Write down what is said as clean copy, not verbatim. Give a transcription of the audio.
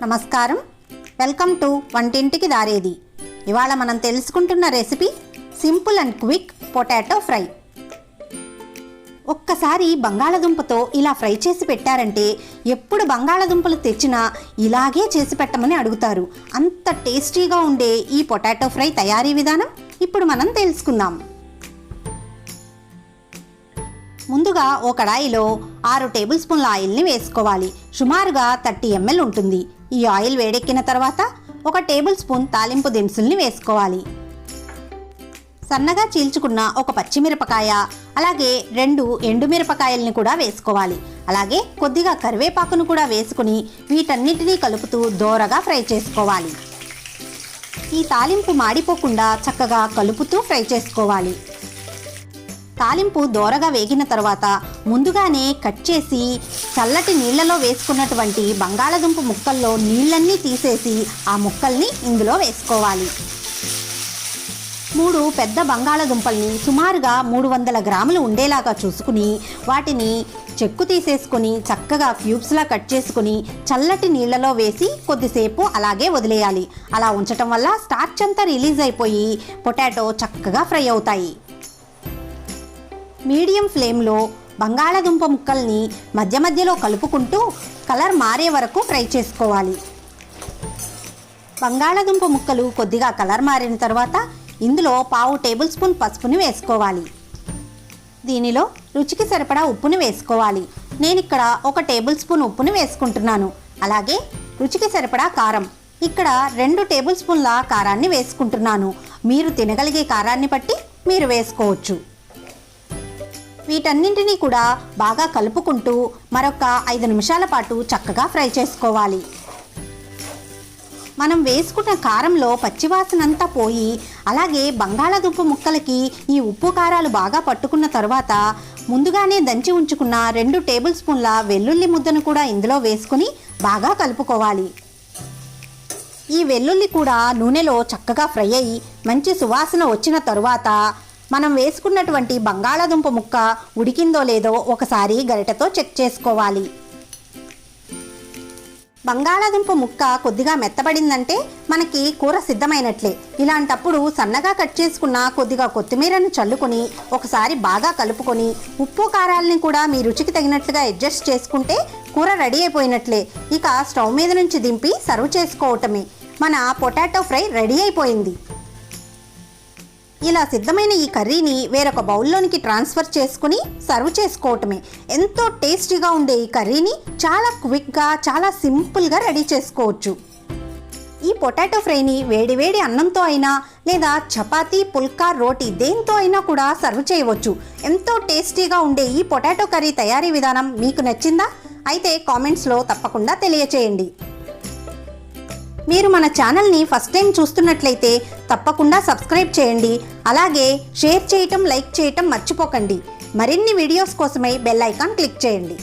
నమస్కారం, welcome to వంటింటికి దారేది. ఇవాళ మనం తెలుసుకుంటున్న recipe simple and quick potato fry. ఒక్కసారి బంగాళదుంపతో ఇలా ఫ్రై చేసి పెట్టారంటే ఎప్పుడు బంగాళదుంపలు తెచ్చినా ఇలాగే చేసి పెట్టమని అడుగుతారు. అంత టేస్టీగా ఉండే ఈ పొటాటో ఫ్రై తయారీ విధానం ఇప్పుడు మనం తెలుసుకుందాం. ముందుగా ఓ కడాయిలో 6 టేబుల్ స్పూన్ల ఆయిల్ని వేసుకోవాలి. సుమారుగా 30 ml ఉంటుంది. ఈ ఆయిల్ వేడెక్కిన తర్వాత 1 టేబుల్ స్పూన్ తాలింపు దినుసుల్ని వేసుకోవాలి. సన్నగా చీల్చుకున్న 1 పచ్చిమిరపకాయ, అలాగే 2 ఎండుమిరపకాయల్ని కూడా వేసుకోవాలి. అలాగే కొద్దిగా కరివేపాకును కూడా వేసుకుని వీటన్నిటినీ కలుపుతూ దోరగా ఫ్రై చేసుకోవాలి. ఈ తాలింపు మాడిపోకుండా చక్కగా కలుపుతూ ఫ్రై చేసుకోవాలి. తాలింపు దోరగా వేగిన తర్వాత ముందుగానే కట్ చేసి చల్లటి నీళ్లలో వేసుకున్నటువంటి బంగాళదుంప ముక్కల్లో నీళ్ళన్నీ తీసేసి ఆ ముక్కల్ని ఇందులో వేసుకోవాలి. 3 పెద్ద బంగాళదుంపల్ని సుమారుగా 300 గ్రాములు ఉండేలాగా చూసుకుని వాటిని చెక్కు తీసేసుకుని చక్కగా క్యూబ్స్లా కట్ చేసుకుని చల్లటి నీళ్లలో వేసి కొద్దిసేపు అలాగే వదిలేయాలి. అలా ఉంచటం వల్ల స్టార్చ్ అంతా రిలీజ్ అయిపోయి పొటాటో చక్కగా ఫ్రై అవుతాయి. మీడియం ఫ్లేమ్లో బంగాళదుంప ముక్కల్ని మధ్య మధ్యలో కలుపుకుంటూ కలర్ మారే వరకు ఫ్రై చేసుకోవాలి. బంగాళదుంప ముక్కలు కొద్దిగా కలర్ మారిన తర్వాత ఇందులో 1/2 టేబుల్ స్పూన్ పసుపుని వేసుకోవాలి. దీనిలో రుచికి సరిపడా ఉప్పుని వేసుకోవాలి. నేను ఇక్కడ 1 టేబుల్ స్పూన్ ఉప్పుని వేసుకుంటున్నాను. అలాగే రుచికి సరిపడా కారం, ఇక్కడ 2 టేబుల్ స్పూన్ల కారాన్ని వేసుకుంటున్నాను. మీరు తినగలిగే కారాన్ని బట్టి మీరు వేసుకోవచ్చు. వీటన్నింటినీ కూడా బాగా కలుపుకుంటూ మరొక 5 నిమిషాల పాటు చక్కగా ఫ్రై చేసుకోవాలి. మనం వేసుకున్న కారంలో పచ్చివాసనంతా పోయి అలాగే బంగాళదుంప ముక్కలకి ఈ ఉప్పు కారాలు బాగా పట్టుకున్న తర్వాత ముందుగానే దంచి ఉంచుకున్న 2 టేబుల్ స్పూన్ల వెల్లుల్లి ముద్దను కూడా ఇందులో వేసుకుని బాగా కలుపుకోవాలి. ఈ వెల్లుల్లి కూడా నూనెలో చక్కగా ఫ్రై అయ్యి మంచి సువాసన వచ్చిన తరువాత మనం వేసుకున్నటువంటి బంగాళదుంప ముక్క ఉడికిందో లేదో ఒకసారి గరిటెతో చెక్ చేసుకోవాలి. బంగాళదుంప ముక్క కొద్దిగా మెత్తబడిందంటే మనకి కూర సిద్ధమైనట్లే. ఇలాంటప్పుడు సన్నగా కట్ చేసుకున్న కొద్దిగా కొత్తిమీరను చల్లుకొని ఒకసారి బాగా కలుపుకొని ఉప్పు కారాలని కూడా మీ రుచికి తగినట్లుగా అడ్జస్ట్ చేసుకుంటే కూర రెడీ అయిపోయినట్లే. ఇక స్టవ్ మీద నుంచి దింపి సర్వ్ చేసుకోవటమే. మన పొటాటో ఫ్రై రెడీ అయిపోయింది. ఇలా సిద్ధమైన ఈ కర్రీని వేరొక బౌల్లోనికి ట్రాన్స్ఫర్ చేసుకుని సర్వ్ చేసుకోవటమే. ఎంతో టేస్టీగా ఉండే ఈ కర్రీని చాలా క్విక్గా చాలా సింపుల్గా రెడీ చేసుకోవచ్చు. ఈ పొటాటో ఫ్రైని వేడివేడి అన్నంతో అయినా లేదా చపాతీ, పుల్కా, రోటీ దేంతో అయినా కూడా సర్వ్ చేయవచ్చు. ఎంతో టేస్టీగా ఉండే ఈ పొటాటో కర్రీ తయారీ విధానం మీకు నచ్చిందా? అయితే కామెంట్స్లో తప్పకుండా తెలియచేయండి. మీరు మన ఛానల్ని ఫస్ట్ టైం చూస్తున్నట్లయితే తప్పకుండా సబ్స్క్రైబ్ చేయండి. అలాగే షేర్ చేయటం, లైక్ చేయటం మర్చిపోకండి. మరిన్ని వీడియోస్ కోసమై బెల్ ఐకాన్ క్లిక్ చేయండి.